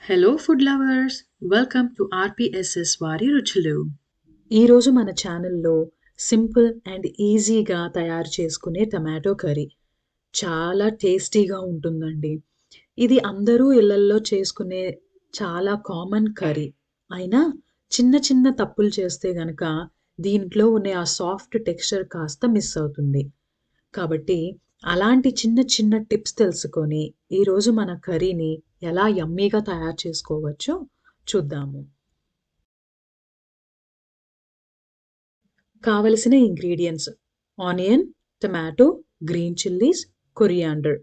Hello food lovers, welcome to RPSS వారి రుచులు. ఈరోజు మన ఛానల్లో సింపుల్ అండ్ ఈజీగా తయారు చేసుకునే టమాటో కర్రీ చాలా టేస్టీగా ఉంటుందండి. ఇది అందరూ ఇళ్లల్లో చేసుకునే చాలా కామన్ కర్రీ. అయినా చిన్న చిన్న తప్పులు చేస్తే గనక దీంట్లో ఉండే ఆ సాఫ్ట్ టెక్స్చర్ కాస్త మిస్ అవుతుంది. కాబట్టి అలాంటి చిన్న చిన్న టిప్స్ తెలుసుకొని ఈరోజు మన కర్రీని ఎలా యమ్మీగా తయారు చేసుకోవచ్చో చూద్దాము. కావలసిన ingredients: onion, tomato, green chillies, coriander.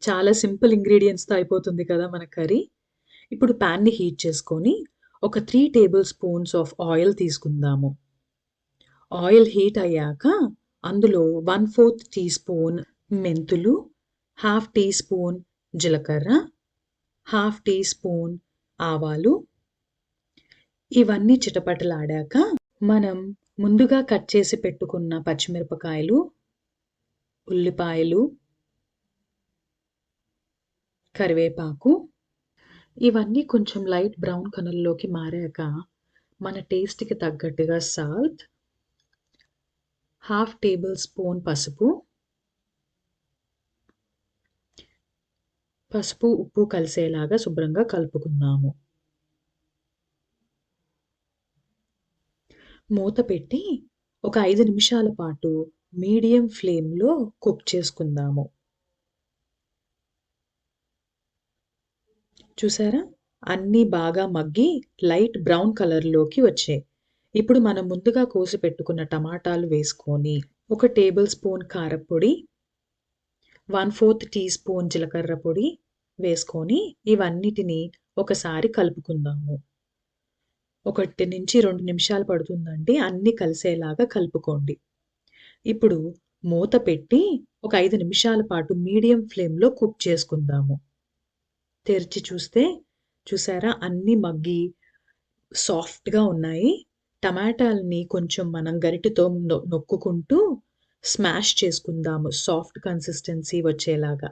చాలా సింపుల్ ఇంగ్రీడియంట్స్‌తో అయిపోతుంది కదా మన కర్రీ. ఇప్పుడు ప్యాన్‌ని హీట్ చేసుకొని ఒక 3 టేబుల్ స్పూన్స్ ఆఫ్ ఆయిల్ తీసుకుందాము. ఆయిల్ హీట్ అయ్యాక అందులో 1/4 టీ స్పూన్ మెంతులు, హాఫ్ టీ స్పూన్ జీలకర్ర, హాఫ్ టీ స్పూన్ ఆవాలు ఇవన్నీ చిటపటలాడాక మనం ముందుగా కట్ చేసి పెట్టుకున్న పచ్చిమిరపకాయలు, ఉల్లిపాయలు, కరివేపాకు ఇవన్నీ కొంచెం లైట్ బ్రౌన్ కలర్‌లోకి మారాక మన టేస్ట్‌కి తగ్గట్టుగా సాల్ట్, హాఫ్ టేబుల్ స్పూన్ పసుపు, ఉప్పు కలిసేలాగా శుభ్రంగా కలుపుకుందాము. మూత పెట్టి ఒక 5 నిమిషాల పాటు మీడియం ఫ్లేమ్‌లో కుక్ చేసుకుందాము. చూసారా? అన్నీ బాగా మగ్గి లైట్ బ్రౌన్ కలర్‌లోకి వచ్చాయి. ఇప్పుడు మనం ముందుగా కోసి పెట్టుకున్న టమాటాలు వేసుకొని, ఒక టేబుల్ స్పూన్ కారప్పొడి, 1/4 టీ స్పూన్ జీలకర్ర పొడి వేసుకొని ఇవన్నిటిని ఒకసారి కలుపుకుందాము. 1-2 నిమిషాలు పడుతుందండి. అన్నీ కలిసేలాగా కలుపుకోండి. ఇప్పుడు మూత పెట్టి ఒక 5 నిమిషాల పాటు మీడియం ఫ్లేమ్‌లో కుక్ చేసుకుందాము. తెరిచి చూస్తే చూసారా? అన్నీ మగ్గి సాఫ్ట్‌గా ఉన్నాయి. టమాటాలని కొంచెం మనం గరిటెతో నొక్కుకుంటూ స్మాష్ చేసుకుందాము సాఫ్ట్ కన్సిస్టెన్సీ వచ్చేలాగా.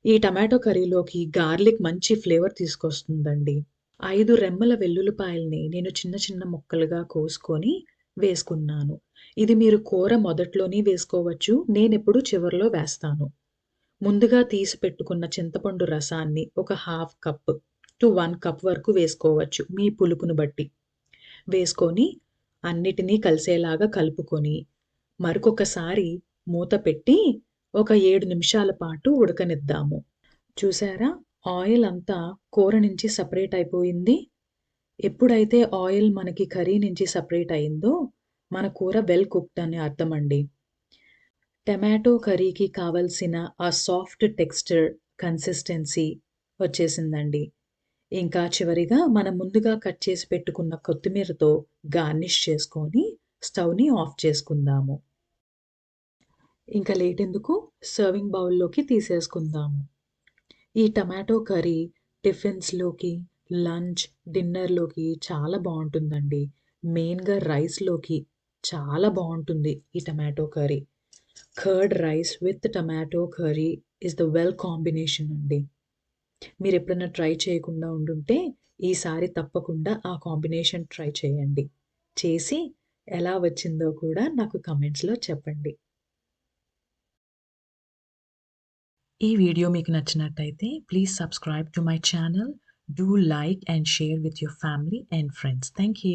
ఈ టమాటో కర్రీలోకి గార్లిక్ మంచి ఫ్లేవర్ తీసుకొస్తుందండి. 5 రెమ్మల వెల్లుల్లిపాయల్ని నేను చిన్న చిన్న ముక్కలుగా కోసుకొని వేసుకున్నాను. ఇది మీరు కూర మొదట్లోనే వేసుకోవచ్చు. నేనెప్పుడు చివర్లో వేస్తాను. ముందుగా తీసి పెట్టుకున్న చింతపండు రసాన్ని ఒక హాఫ్ కప్ టు 1 కప్ వరకు వేసుకోవచ్చు మీ పులుపును బట్టి. వేసుకొని అన్నిటినీ కలిసేలాగా కలుపుకొని మరొకసారి మూత పెట్టి ఒక 7 నిమిషాల పాటు ఉడకనిద్దాము. చూసారా? ఆయిల్ అంతా కూర నుంచి సెపరేట్ అయిపోయింది. ఎప్పుడైతే ఆయిల్ మనకి కర్రీ నుంచి సెపరేట్ అయిందో మన కూర వెల్ కుక్డ్ అని అర్థమండి. టమాటో కర్రీకి కావాల్సిన ఆ సాఫ్ట్ టెక్స్చర్, కన్సిస్టెన్సీ వచ్చేసిందండి. ఇంకా చివరిగా మనం ముందుగా కట్ చేసి పెట్టుకున్న కొత్తిమీరతో గార్నిష్ చేసుకొని స్టవ్‌ని ఆఫ్ చేసుకుందాము. ఇంకా లేటెందుకు సర్వింగ్ బౌల్‌లోకి తీసేసుకుందాము. ఈ టమాటో కర్రీ టిఫిన్స్‌లోకి, లంచ్, డిన్నర్‌లోకి చాలా బావుంటుందండి. మెయిన్‌గా రైస్‌లోకి చాలా బావుంటుంది ఈ tomato curry. Curd rice with tomato curry is the well combination అండి. మీరెప్పుడైనా ట్రై చేయకుండా ఉండుంటే ఈసారి తప్పకుండా ఆ కాంబినేషన్ ట్రై చేయండి. చేసి ఎలా వచ్చిందో కూడా నాకు కామెంట్స్‌లో చెప్పండి. ఈ వీడియో మీకు నచ్చినట్టయితే please subscribe to my channel. Do like and share with your family and friends. Thank you.